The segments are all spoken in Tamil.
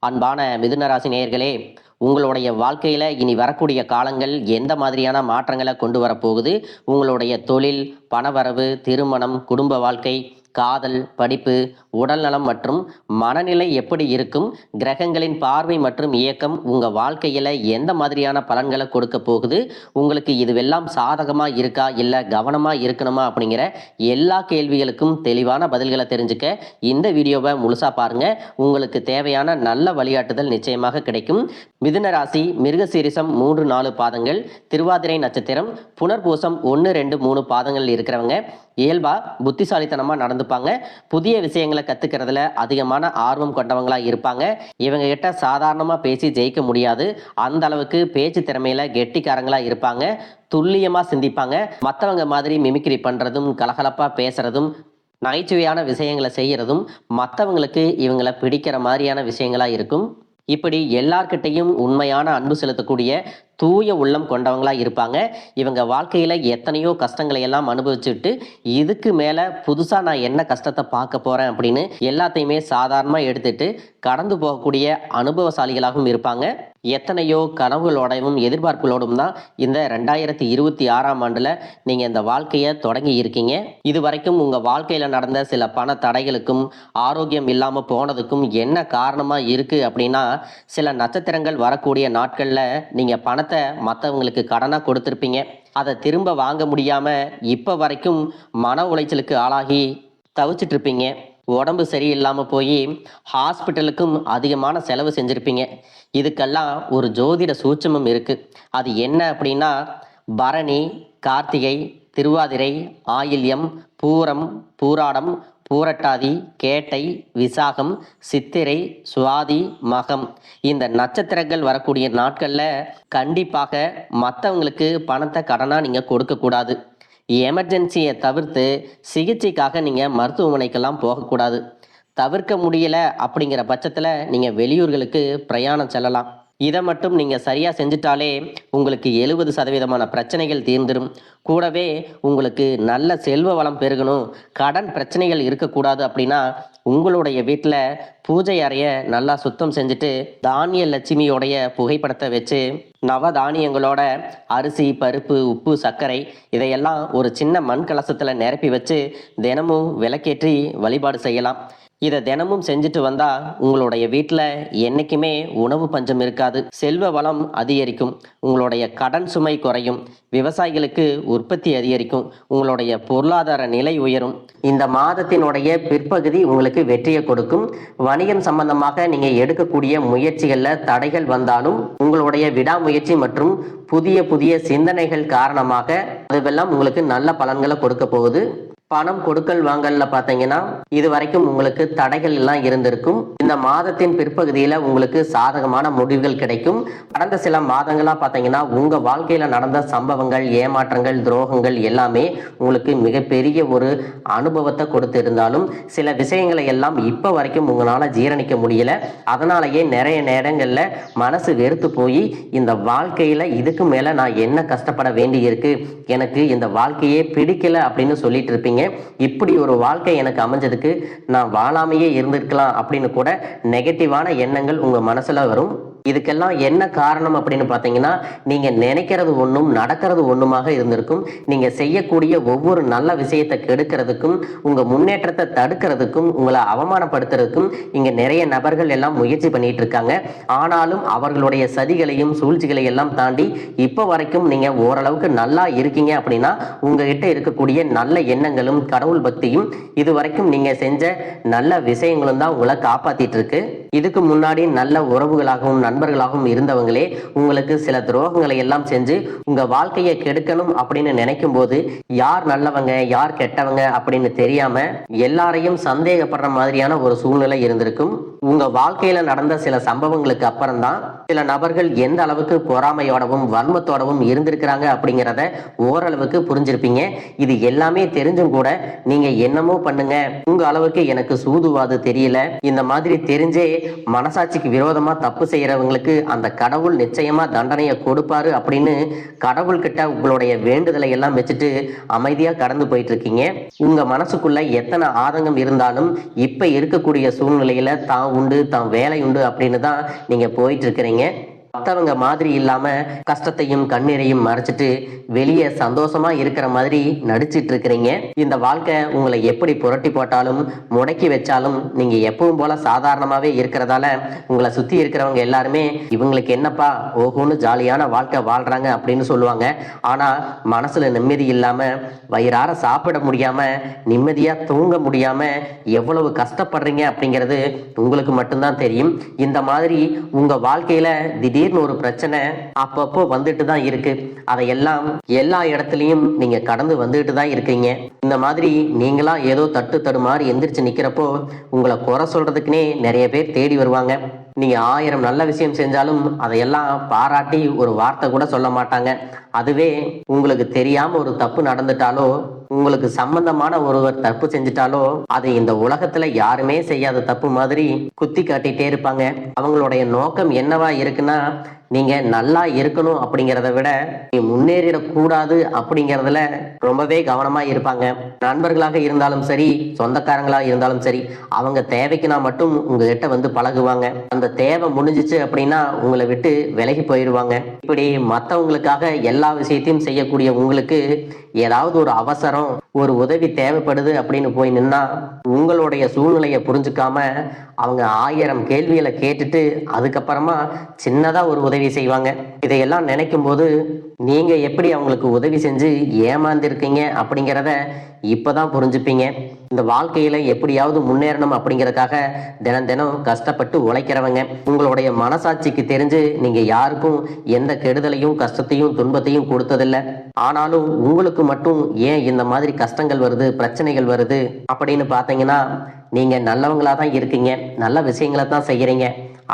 அன்பான மிதுன ராசி நேயர்களே, உங்களுடைய வாழ்க்கையில இனி வரக்கூடிய காலங்கள் எந்த மாதிரியான மாற்றங்களை கொண்டு வரப்போகுது? உங்களுடைய தொழில், பணவரவு, திருமணம், குடும்ப வாழ்க்கை, காதல், படிப்பு, உடல்நலம் மற்றும் மனநிலை எப்படி இருக்கும்? கிரகங்களின் பார்வை மற்றும் இயக்கம் உங்க வாழ்க்கையில எந்த மாதிரியான பலன்களை கொடுக்க போகுது? உங்களுக்கு இதுவெல்லாம் சாதகமா இருக்கா, இல்ல கவனமா இருக்கணுமா அப்படிங்கிற எல்லா கேள்விகளுக்கும் தெளிவான பதில்களை தெரிஞ்சுக்க இந்த வீடியோவை முழுசா பாருங்க. உங்களுக்கு தேவையான நல்ல வழிகாட்டுதல் நிச்சயமாக கிடைக்கும். மிதுன ராசி மிருகசீரிசம் 3-4 பாதங்கள், திருவாதிரை நட்சத்திரம், புனர்பூசம் 1-2-3 பாதங்கள் இருக்கிறவங்க இயல்பா புத்திசாலித்தனமா நடந்துப்பாங்க. புதிய விஷயங்களை கத்துக்கிறதுல அதிகமான ஆர்வம் கொண்டவங்களா இருப்பாங்க. இவங்க கிட்ட சாதாரணமா பேசி ஜெயிக்க முடியாது. அந்த அளவுக்கு பேச்சு திறமையில கெட்டிக்காரங்களா இருப்பாங்க. துல்லியமா சிந்திப்பாங்க. மற்றவங்க மாதிரி மிமிக்ரி பண்றதும், கலகலப்பா பேசுறதும், நகைச்சுவையான விஷயங்களை செய்யறதும் மற்றவங்களுக்கு இவங்களை பிடிக்கிற மாதிரியான விஷயங்களா இருக்கும். இப்படி எல்லார்கிட்டையும் உண்மையான அன்பு செலுத்தக்கூடிய தூய உள்ளம் கொண்டவங்களா இருப்பாங்க. இவங்க வாழ்க்கையில எத்தனையோ கஷ்டங்களை எல்லாம் அனுபவிச்சுட்டு இதுக்கு மேல புதுசா நான் என்ன கஷ்டத்தை பார்க்க போறேன் அப்படின்னு எல்லாத்தையுமே சாதாரணமா எடுத்துட்டு கடந்து போகக்கூடிய அனுபவசாலிகளாகவும் இருப்பாங்க. எத்தனையோ கனவுகளோடவும் எதிர்பார்ப்புகளோடும் தான் இந்த 2026ஆம் ஆண்டுல நீங்க இந்த வாழ்க்கையை தொடங்கி இருக்கீங்க. இது வரைக்கும் உங்க வாழ்க்கையில நடந்த சில பண தடைகளுக்கும் ஆரோக்கியம் இல்லாம போனதுக்கும் என்ன காரணமா இருக்கு அப்படின்னா, சில நட்சத்திரங்கள் வரக்கூடிய நாட்கள்ல நீங்க பணத்தை மற்றவங்களுக்கு கடனா கொடுத்திருப்பீங்க. அதை திரும்ப வாங்க முடியாம இப்ப வரைக்கும் மன உளைச்சலுக்கு ஆளாகி தவிச்சிட்டு இருப்பீங்க. உடம்பு சரியில்லாமல் போய் ஹாஸ்பிட்டலுக்கும் அதிகமான செலவு செஞ்சுருப்பீங்க. இதுக்கெல்லாம் ஒரு ஜோதிட சூட்சமம் இருக்குது. அது என்ன அப்படின்னா, பரணி, கார்த்திகை, திருவாதிரை, ஆயில்யம், பூரம், பூராடம், பூரட்டாதி, கேட்டை, விசாகம், சித்திரை, சுவாதி, மகம் இந்த நட்சத்திரங்கள் வரக்கூடிய நாட்களில் கண்டிப்பாக மற்றவங்களுக்கு பணத்தை கடனாக நீங்கள் கொடுக்கக்கூடாது. எமர்ஜென்சியை தவிர்த்து சிகிச்சைக்காக நீங்கள் மருத்துவமனைக்கெல்லாம் போகக்கூடாது. தவிர்க்க முடியல அப்படிங்கிற பட்சத்தில் நீங்கள் வெளியூர்களுக்கு பிரயாணம் செல்லலாம். இதை மட்டும் நீங்கள் சரியாக செஞ்சிட்டாலே உங்களுக்கு 70% பிரச்சனைகள் தீர்ந்துடும். கூடவே உங்களுக்கு நல்ல செல்வ வளம் பெருகணும், கடன் பிரச்சனைகள் இருக்கக்கூடாது அப்படின்னா உங்களுடைய வீட்டில் பூஜை அறையை நல்லா சுத்தம் செஞ்சுட்டு தானிய லட்சுமியோடைய புகைப்படத்தை வச்சு நவதானியங்களோட அரிசி, பருப்பு, உப்பு, சர்க்கரை இதையெல்லாம் ஒரு சின்ன மண் கலசத்தில் நிரப்பி வச்சு தினமும் விளக்கேற்றி வழிபாடு செய்யலாம். இதை தினமும் செஞ்சுட்டு வந்தா உங்களுடைய வீட்டில் என்னைக்குமே உணவு பஞ்சம் இருக்காது. செல்வ வளம் அதிகரிக்கும், உங்களுடைய கடன் சுமை குறையும், விவசாயிகளுக்கு உற்பத்தி அதிகரிக்கும், உங்களுடைய பொருளாதார நிலை உயரும். இந்த மாதத்தினுடைய பிற்பகுதி உங்களுக்கு வெற்றியை கொடுக்கும். வணிகம் சம்பந்தமாக நீங்க எடுக்கக்கூடிய முயற்சிகளில் தடைகள் வந்தாலும் உங்களுடைய விடாமுயற்சி மற்றும் புதிய புதிய சிந்தனைகள் காரணமாக அதுவெல்லாம் உங்களுக்கு நல்ல பலன்களை கொடுக்க போகுது. பணம் கொடுக்கல் வாங்கல்ல பார்த்தீங்கன்னா இது வரைக்கும் உங்களுக்கு தடைகள் எல்லாம் இருந்திருக்கும். இந்த மாதத்தின் பிற்பகுதியில் உங்களுக்கு சாதகமான முடிவுகள் கிடைக்கும். கடந்த சில மாதங்களா பார்த்தீங்கன்னா உங்க வாழ்க்கையில நடந்த சம்பவங்கள், ஏமாற்றங்கள், துரோகங்கள் எல்லாமே உங்களுக்கு மிகப்பெரிய ஒரு அனுபவத்தை கொடுத்து இருந்தாலும் சில விஷயங்களை எல்லாம் இப்ப வரைக்கும் உங்களால ஜீரணிக்க முடியல. அதனாலேயே நிறைய நேரங்கள்ல மனசு வெறுத்து போய் இந்த வாழ்க்கையில இதுக்கு மேல நான் என்ன கஷ்டப்பட வேண்டி இருக்கு, எனக்கு இந்த வாழ்க்கையே பிடிக்கல அப்படின்னு சொல்லிட்டு இருப்பீங்க. இப்படி ஒரு வாழ்க்கை எனக்கு அமைஞ்சதுக்கு நான் வாழாமையே இருந்திருக்கலாம் அப்படின்னு கூட நெகட்டிவான எண்ணங்கள் உங்க மனசுல வரும். இதுக்கெல்லாம் என்ன காரணம் அப்படின்னு பார்த்தீங்கன்னா, நீங்க நினைக்கிறது ஒன்றும் நடக்கிறது ஒன்றுமாக இருந்திருக்கும். நீங்க செய்யக்கூடிய ஒவ்வொரு நல்ல விஷயத்தை கெடுக்கிறதுக்கும், உங்க முன்னேற்றத்தை தடுக்கிறதுக்கும், உங்களை அவமானப்படுத்துறதுக்கும் இங்க நிறைய நபர்கள் எல்லாம் முயற்சி பண்ணிட்டு இருக்காங்க. ஆனாலும் அவர்களுடைய சதிகளையும் சூழ்ச்சிகளை எல்லாம் தாண்டி இப்ப வரைக்கும் நீங்க ஓரளவுக்கு நல்லா இருக்கீங்க அப்படின்னா உங்ககிட்ட இருக்கக்கூடிய நல்ல எண்ணங்களும் கடவுள் பக்தியும் இது வரைக்கும் நீங்க செஞ்ச நல்ல விஷயங்களும் தான் உங்களை காப்பாத்திட்டு இருக்கு. இதுக்கு முன்னாடி நல்ல உறவுகளாகவும் நண்பர்களாகவும் இருந்தவங்களே உங்களுக்கு சில துரோகங்களை எல்லாம் செஞ்சு உங்க வாழ்க்கையை கெடுக்கணும் அப்படின்னு நினைக்கும் போது யார் நல்லவங்க யார் கெட்டவங்க அப்படின்னு தெரியாம எல்லாரையும் சந்தேகப்படுற மாதிரியான ஒரு சூழ்நிலை இருந்திருக்கும். உங்க வாழ்க்கையில நடந்த சில சம்பவங்களுக்கு அப்புறம்தான் சில நபர்கள் எந்த அளவுக்கு பொறாமையோடவும் வன்மத்தோடவும் இருந்திருக்கிறாங்க அப்படிங்கிறத ஓரளவுக்கு புரிஞ்சிருப்பீங்க. இது எல்லாமே தெரிஞ்சும் கூட நீங்க என்னமோ பண்ணுங்க, உங்க அளவுக்கு எனக்கு சூதுவாது தெரியல, இந்த மாதிரி தெரிஞ்சே மனசாட்சிக்கு விரோதமா தப்பு செய்யறவங்களுக்கு அந்த கடவுள் நிச்சயமா தண்டனையை கொடுப்பாரு அப்படின்னு கடவுள்கிட்ட உங்களுடைய வேண்டுதலை எல்லாம் வச்சுட்டு அமைதியா கடந்து போயிட்டு இருக்கீங்க. உங்க மனசுக்குள்ள எத்தனை ஆதங்கம் இருந்தாலும் இப்ப இருக்கக்கூடிய சூழ்நிலையில தான் உண்டு, தான் வேலை உண்டு அப்படின்னு தான் நீங்க போயிட்டு இருக்கிறீங்க. மற்றவங்க மாதிரி இல்லாம கஷ்டத்தையும் கண்ணீரையும் மறைச்சிட்டு வெளியே சந்தோஷமா இருக்கிற மாதிரி நடிச்சிட்டு இருக்கிறீங்க. இந்த வாழ்க்கை உங்களை எப்படி புரட்டி போட்டாலும் முடக்கி வச்சாலும் நீங்க எப்பவும் போல சாதாரணமாவே இருக்கிறதால உங்களை சுத்தி இருக்கிறவங்க எல்லாருமே இவங்களுக்கு என்னப்பா ஓஹோன்னு ஜாலியான வாழ்க்கை வாழ்றாங்க அப்படின்னு சொல்லுவாங்க. ஆனா மனசுல நிம்மதி இல்லாம வயிறார சாப்பிட முடியாம நிம்மதியா தூங்க முடியாம எவ்வளவு கஷ்டப்படுறீங்க அப்படிங்கிறது உங்களுக்கு மட்டும்தான் தெரியும். இந்த மாதிரி உங்க வாழ்க்கையில திடீர்னு ஒரு பிரச்சனை அப்பப்போ வந்துட்டு தான் இருக்கு. அதையெல்லாம் எல்லா இடத்துலயும் நீங்க கடந்து வந்துட்டு தான் இருக்கீங்க. இந்த மாதிரி நீங்களா ஏதோ தட்டு தடுமாறி எந்திரிச்சு நிக்கிறப்போ உங்களை குறை சொல்றதுக்குன்னே நிறைய பேர் தேடி வருவாங்க. நீங்க 1000 நல்ல விஷயம் செஞ்சாலும் அதையெல்லாம் பாராட்டி ஒரு வார்த்தை கூட சொல்ல மாட்டாங்க. அதுவே உங்களுக்கு தெரியாம ஒரு தப்பு நடந்துட்டாலோ, உங்களுக்கு சம்பந்தமான ஒருவர் தப்பு செஞ்சுட்டாலோ அது இந்த உலகத்துல யாருமே செய்யாத தப்பு மாதிரி குத்தி காட்டிட்டே இருப்பாங்க. அவங்களுடைய நோக்கம் என்னவா இருக்குன்னா நீங்க நல்லா இருக்கணும் அப்படிங்கிறத விட நீ முன்னேறிடக்கூடாது அப்படிங்கிறதுல ரொம்பவே கவனமா இருப்பாங்க. நண்பர்களாக இருந்தாலும் சரி, சொந்தக்காரங்களாக இருந்தாலும் சரி, அவங்க தேவைக்குனா மட்டும் உங்ககிட்ட வந்து பழகுவாங்க. அந்த தேவை முடிஞ்சிச்சு அப்படின்னா உங்களை விட்டு விலகி போயிடுவாங்க. இப்படி மற்றவங்களுக்காக எல்லா விஷயத்தையும் செய்யக்கூடிய உங்களுக்கு ஏதாவது ஒரு அவசரம், ஒரு உதவி தேவைப்படுது அப்படின்னு போய் நின்னா உங்களுடைய சூழ்நிலையை புரிஞ்சுக்காம அவங்க 1000 கேள்விகளை கேட்டுட்டு அதுக்கப்புறமா சின்னதா ஒரு உதவி செய்வாங்க. இதையெல்லாம் நினைக்கும் போது நீங்க எப்படி அவங்களுக்கு உதவி செஞ்சு ஏமாந்திருக்கீங்க அப்படிங்கிறத இப்பதான் புரிஞ்சுப்பீங்க. இந்த வாழ்க்கையில எப்படியாவது முன்னேறணும் அப்படிங்கறதுக்காக தினம் தினம் கஷ்டப்பட்டு உழைக்கிறவங்க. உங்களுடைய மனசாட்சிக்கு தெரிஞ்சு நீங்க யாருக்கும் எந்த கெடுதலையும் கஷ்டத்தையும் துன்பத்தையும் கொடுத்ததில்லை. ஆனாலும் உங்களுக்கு மட்டும் ஏன் இந்த மாதிரி கஷ்டங்கள் வருது, பிரச்சனைகள் வருது அப்படின்னு பாத்தீங்கன்னா நீங்க நல்லவங்களா தான் இருக்கீங்க, நல்ல விஷயங்களை தான் செய்யறீங்க.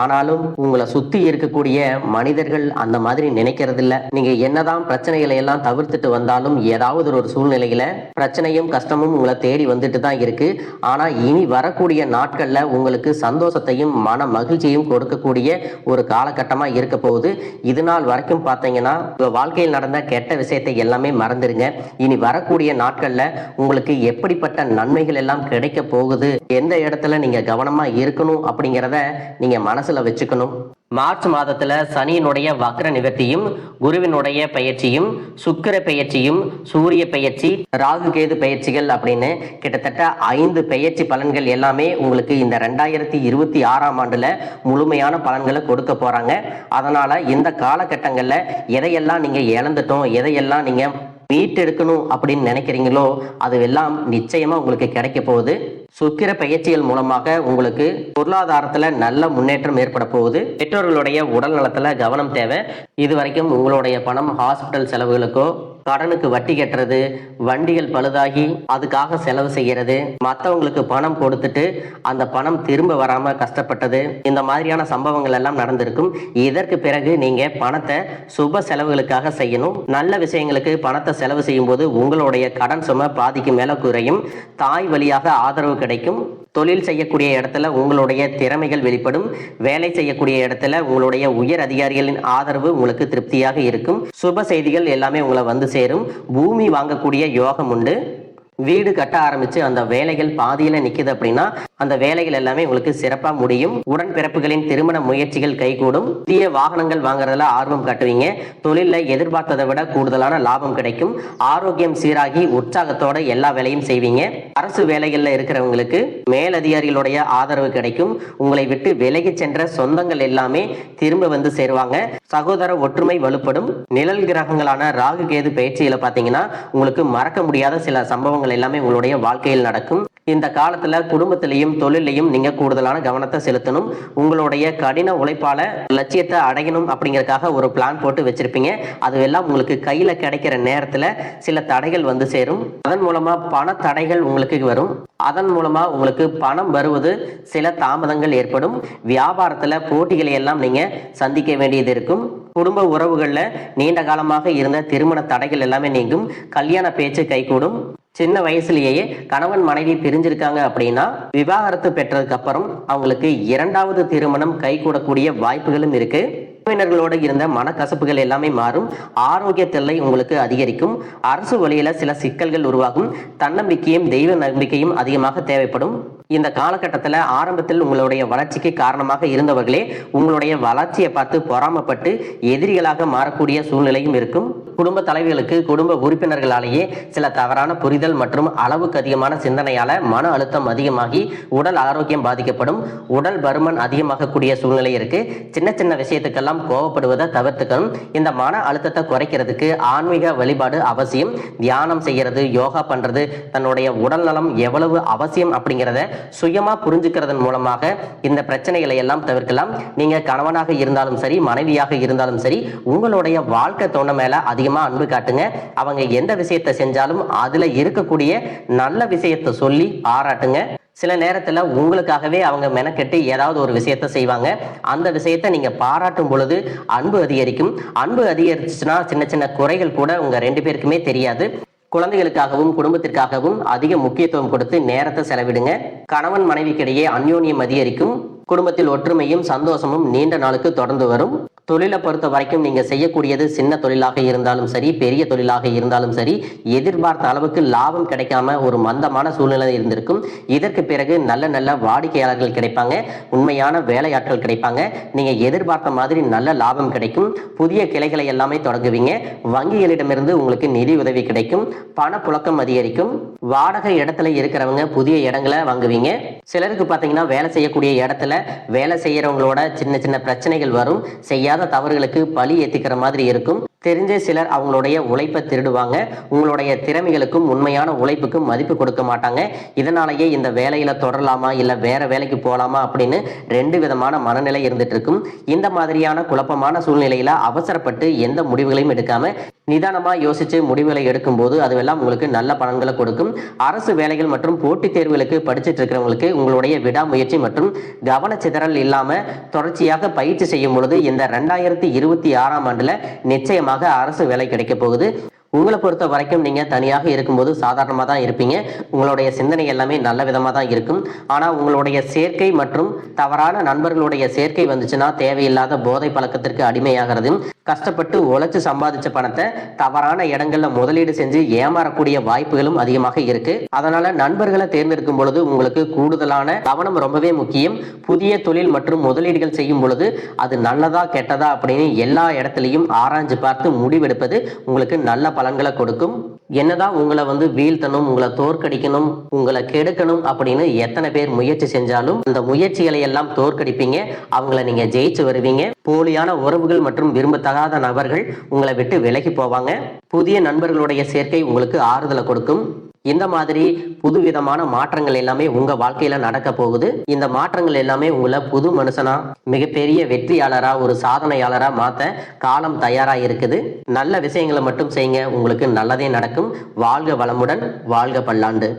ஆனாலும் உங்களை சுத்தி இருக்கக்கூடிய மனிதர்கள் அந்த மாதிரி நினைக்கிறது இல்ல. நீங்க என்னதான் பிரச்சனைகளை எல்லாம் தவிர்த்துட்டு வந்தாலும் ஏதாவது ஒரு சூழ்நிலையில பிரச்சனையும் கஷ்டமும் உங்களை தேடி வந்துட்டு தான் இருக்கு. ஆனா இனி வரக்கூடிய நாட்கள்ல உங்களுக்கு சந்தோஷத்தையும் மன மகிழ்ச்சியும் கொடுக்கக்கூடிய ஒரு காலகட்டமா இருக்க போகுது. இது நாள் வரைக்கும் பாத்தீங்கன்னா உங்க வாழ்க்கையில் நடந்த கெட்ட விஷயத்தை எல்லாமே மறந்துருங்க. இனி வரக்கூடிய நாட்கள்ல உங்களுக்கு எப்படிப்பட்ட நன்மைகள் எல்லாம் கிடைக்க போகுது, எந்த இடத்துல நீங்க கவனமா இருக்கணும் அப்படிங்கிறத நீங்க மனசுல வச்சுக்கணும். மார்ச் மாதத்துல சனியினுடைய வக்ர நிவர்த்தியும், குருவினுடைய பயிற்சியும், சுக்கிர பயிற்சியும், சூரிய பயிற்சி, ராகு கேது பயிற்சிகள் அப்படின்னு கிட்டத்தட்ட 5 பயிற்சி பலன்கள் எல்லாமே உங்களுக்கு இந்த 2026ஆம் ஆண்டுல முழுமையான பலன்களை கொடுக்க போறாங்க. அதனால இந்த காலகட்டங்கள்ல எதையெல்லாம் நீங்க இழந்துட்டோம், எதையெல்லாம் நீங்க மீட்டெடுக்கணும் அப்படின்னு நினைக்கிறீங்களோ அதுவெல்லாம் நிச்சயமா உங்களுக்கு கிடைக்க போகுது. சுக்கிர பயிற்சிகள் மூலமாக உங்களுக்கு பொருளாதாரத்துல நல்ல முன்னேற்றம் ஏற்பட போகுது. பெற்றோர்களுடைய உடல் நலத்துல கவனம் தேவை. இதுவரைக்கும் உங்களுடைய பணம் ஹாஸ்பிட்டல் செலவுகளுக்கோ, கடனுக்கு வட்டி கட்டுறது, வண்டிகள் பழுதாகி அதுக்காக செலவு செய்யறது, மற்றவங்களுக்கு பணம் கொடுத்துட்டு அந்த பணம் திரும்ப வராம கஷ்டப்பட்டது, இந்த மாதிரியான சம்பவங்கள் எல்லாம் நடந்திருக்கும். இதற்கு பிறகு நீங்க பணத்தை சுப செலவுகளுக்காக செய்யணும். நல்ல விஷயங்களுக்கு பணத்தை செலவு செய்யும் போது உங்களுடைய கடன் சுமை பாதிக்கு மேல குறையும். தாய் வழியாக ஆதரவு கிடைக்கும். தொழில் செய்யக்கூடிய இடத்துல உங்களுடைய திறமைகள் வெளிப்படும். வேலை செய்யக்கூடிய இடத்துல உங்களுடைய உயர் அதிகாரிகளின் ஆதரவு உங்களுக்கு திருப்தியாக இருக்கும். சுப செய்திகள் எல்லாமே உங்களை வந்து சேரும். பூமி வாங்கக்கூடிய யோகம் உண்டு. வீடு கட்ட ஆரம்பிச்சு அந்த வேலைகள் பாதியில நிக்குது அப்படின்னா அந்த வேலைகள் எல்லாமே உங்களுக்கு சிறப்பா முடியும். உடன்பிறப்புகளின் திருமண முயற்சிகள் கைகூடும். புதிய வாகனங்கள் வாங்குறதுல ஆர்வம் காட்டுவீங்க. தொழில எதிர்பார்த்ததை விட கூடுதலான லாபம் கிடைக்கும். ஆரோக்கியம் சீராகி உற்சாகத்தோட எல்லா வேலையும் செய்வீங்க. அரசு வேலைகள்ல இருக்கிறவங்களுக்கு மேலதிகாரிகளுடைய ஆதரவு கிடைக்கும். உங்களை விட்டு விலகி சென்ற சொந்தங்கள் எல்லாமே திரும்ப வந்து சேருவாங்க. சகோதர ஒற்றுமை வலுப்படும். நிழல் கிரகங்களான ராகு கேது பயிற்சியில பாத்தீங்கன்னா உங்களுக்கு மறக்க முடியாத சில சம்பவங்கள் மாற்றங்கள் எல்லாமே உங்களுடைய வாழ்க்கையில் நடக்கும். இந்த காலத்துல குடும்பத்திலையும் தொழிலையும் நீங்க கூடுதலான கவனத்தை செலுத்தணும். உங்களுடைய கடின உழைப்பால லட்சியத்தை அடையணும் அப்படிங்கறதுக்காக ஒரு பிளான் போட்டு வச்சிருப்பீங்க. அதுவெல்லாம் உங்களுக்கு கையில கிடைக்கிற நேரத்துல சில தடைகள் வந்து சேரும். அதன் மூலமா பண தடைகள் உங்களுக்கு வரும். அதன் மூலமா உங்களுக்கு பணம் வருவது சில தாமதங்கள் ஏற்படும். வியாபாரத்துல போட்டிகளை எல்லாம் நீங்க சந்திக்க வேண்டியது இருக்கும். குடும்ப உறவுகள்ல நீண்ட காலமாக இருந்த திருமண தடைகள் எல்லாமே நீங்கும். கல்யாண பேச்சு கைகூடும். சின்ன வயசுலயே கணவன் மனைவி பிரிஞ்சிருக்காங்க அப்படின்னா விவாகரத்து பெற்றதுக்கு அப்புறம் அவங்களுக்கு இரண்டாவது திருமணம் கைகூடக்கூடிய வாய்ப்புகளும் இருக்கு. உறவினர்களோடு இருந்த மனக்கசப்புகள் எல்லாமே மாறும். ஆரோக்கிய தொல்லை உங்களுக்கு அதிகரிக்கும். அரசு வழியில சில சிக்கல்கள் உருவாகும். தன்னம்பிக்கையும் தெய்வ நம்பிக்கையும் அதிகமாக தேவைப்படும். இந்த காலகட்டத்தில் ஆரம்பத்தில் உங்களுடைய வளர்ச்சிக்கு காரணமாக இருந்தவர்களே உங்களுடைய வளர்ச்சியை பார்த்து பொறாமப்பட்டு எதிரிகளாக மாறக்கூடிய சூழ்நிலையும் இருக்கும். குடும்ப தலைவிகளுக்கு குடும்ப உறுப்பினர்களாலேயே சில தவறான புரிதல் மற்றும் அளவுக்கு அதிகமான சிந்தனையால மன அழுத்தம் அதிகமாகி உடல் ஆரோக்கியம் பாதிக்கப்படும். உடல் பருமன் அதிகமாகக்கூடிய சூழ்நிலை இருக்கு. சின்ன சின்ன விஷயத்துக்கெல்லாம் கோவப்படுவதை தவிர்த்துக்கணும். இந்த மன அழுத்தத்தை குறைக்கிறதுக்கு ஆன்மீக வழிபாடு அவசியம். தியானம் செய்யறது, யோகா பண்றது, தன்னுடைய உடல் நலம் எவ்வளவு அவசியம் அப்படிங்கிறத சுயமா புரிஞ்சுக்கிறதன் மூலமாக இந்த பிரச்சனைகளை எல்லாம் தவிர்க்கலாம். நீங்க கணவனாக இருந்தாலும் சரி, மனைவியாக இருந்தாலும் சரி, உங்களுடைய வாழ்க்கை துணை மேல அதிகமா அன்பு காட்டுங்க. அவங்க எந்த விஷயத்தை செஞ்சாலும் அதுல இருக்கக்கூடிய நல்ல விஷயத்தை சொல்லி பாராட்டுங்க. சில நேரத்துல உங்களுக்காகவே அவங்க மெனக்கெட்டு ஏதாவது ஒரு விஷயத்த செய்வாங்க. அந்த விஷயத்த நீங்க பாராட்டும் பொழுது அன்பு அதிகரிக்கும். அன்பு அதிகரிச்சுன்னா சின்ன சின்ன குறைகள் கூட உங்க ரெண்டு பேருக்குமே தெரியாது. குழந்தைகளுக்காகவும் குடும்பத்திற்காகவும் அதிக முக்கியத்துவம் கொடுத்து நேரத்தை செலவிடுங்க. கணவன் மனைவிக்கிடையே அந்யோன்யம் அதிகரிக்கும். குடும்பத்தில் ஒற்றுமையும் சந்தோஷமும் நீண்ட நாளுக்கு தொடர்ந்து வரும். தொழிலை பொறுத்த வரைக்கும் நீங்க செய்யக்கூடியது சின்ன தொழிலாக இருந்தாலும் சரி, பெரிய தொழிலாக இருந்தாலும் சரி, எதிர்பார்த்த அளவுக்கு லாபம் கிடைக்காம ஒரு மந்தமான சூழ்நிலை இருந்திருக்கும். இதற்கு பிறகு நல்ல நல்ல வாடிக்கையாளர்கள் கிடைப்பாங்க. உண்மையான வேலையாட்கள் கிடைப்பாங்க. நீங்க எதிர்பார்த்த மாதிரி நல்ல லாபம் கிடைக்கும். புதிய கிளைகளை எல்லாமே தொடங்குவீங்க. வங்கிகளிடமிருந்து உங்களுக்கு நிதி உதவி கிடைக்கும். பணப்புழக்கம் அதிகரிக்கும். வாடகை இடத்துல இருக்கிறவங்க புதிய இடங்களை வாங்குவீங்க. சிலருக்கு பாத்தீங்கன்னா வேலை செய்யக்கூடிய இடத்துல வேலை செய்யறவங்களோட சின்ன சின்ன பிரச்சனைகள் வரும். செய்யாத தவறுகளுக்கு பழி ஏத்திக்கிற மாதிரி இருக்கும். தெரிஞ்ச சிலர் அவங்களுடைய உழைப்பை திருடுவாங்க. உங்களுடைய திறமைகளுக்கும் உண்மையான உழைப்புக்கும் மதிப்பு கொடுக்க மாட்டாங்க. இதனாலேயே இந்த வேலையில தொடரலாமா இல்ல வேற வேலைக்கு போகலாமா அப்படின்னு ரெண்டு விதமான மனநிலை இருந்துட்டு இருக்கும். இந்த மாதிரியான குழப்பமான சூழ்நிலையில அவசரப்பட்டு எந்த முடிவுகளையும் எடுக்காம நிதானமா யோசிச்சு முடிவுகளை எடுக்கும் போது அதுவெல்லாம் உங்களுக்கு நல்ல பலன்களை கொடுக்கும். அரசு வேலைகள் மற்றும் போட்டித் தேர்வுகளுக்கு படிச்சுட்டு இருக்கிறவங்களுக்கு உங்களுடைய விடாமுயற்சி மற்றும் கவனச்சிதறல் இல்லாம தொடர்ச்சியாக பயிற்சி செய்யும் பொழுது இந்த 2026ஆம் ஆண்டுல நிச்சயமாக அரசு வேலை கிடைக்க போகுது. உங்களை பொறுத்த வரைக்கும் நீங்க தனியாக இருக்கும்போது சாதாரணமாக தான் இருப்பீங்க. உங்களுடைய சிந்தனை எல்லாமே நல்ல விதமாக தான் இருக்கும். ஆனால் உங்களுடைய சேர்க்கை மற்றும் தவறான நண்பர்களுடைய சேர்க்கை வந்துச்சுன்னா தேவையில்லாத போதை பழக்கத்திற்கு அடிமையாகிறதும், கஷ்டப்பட்டு உழைச்சு சம்பாதிச்ச பணத்தை தவறான இடங்கள்ல முதலீடு செஞ்சு ஏமாறக்கூடிய வாய்ப்புகளும் அதிகமாக இருக்கு. அதனால நண்பர்களை தேர்ந்தெடுக்கும் பொழுது உங்களுக்கு கூடுதலான கவனம் ரொம்பவே முக்கியம். புதிய தொழில் மற்றும் முதலீடுகள் செய்யும் பொழுது அது நல்லதா கெட்டதா அப்படின்னு எல்லா இடத்துலையும் ஆராய்ஞ்சு பார்த்து முடிவெடுப்பது உங்களுக்கு நல்ல பலன்களை கொடுக்கும். என்னதான் உங்களை வீழ்த்தணும், உங்களை தோற்கடிக்கணும், உங்களை கெடுக்கணும் அப்படின்னு எத்தனை பேர் முயற்சி செஞ்சாலும் அந்த முயற்சிகளை எல்லாம் தோற்கடிப்பீங்க. அவங்கள நீங்க ஜெயிச்சு வருவீங்க. போலியான உறவுகள் மற்றும் விரும்பத்தகாத நபர்கள் உங்களை விட்டு விலகி போவாங்க. புதிய நண்பர்களுடைய சேர்க்கை உங்களுக்கு ஆறுதலை கொடுக்கும். இந்த மாதிரி புதுவிதமான மாற்றங்கள் எல்லாமே உங்க வாழ்க்கையில நடக்க போகுது. இந்த மாற்றங்கள் எல்லாமே உங்களை புது மனுஷனா, மிகப்பெரிய வெற்றியாளரா, ஒரு சாதனையாளரா மாத்த காலம் தயாரா இருக்குது. நல்ல விஷயங்களை மட்டும் செய்யுங்க. உங்களுக்கு நல்லதே நடக்கும். வாழ்க வளமுடன், வாழ்க பல்லாண்டு.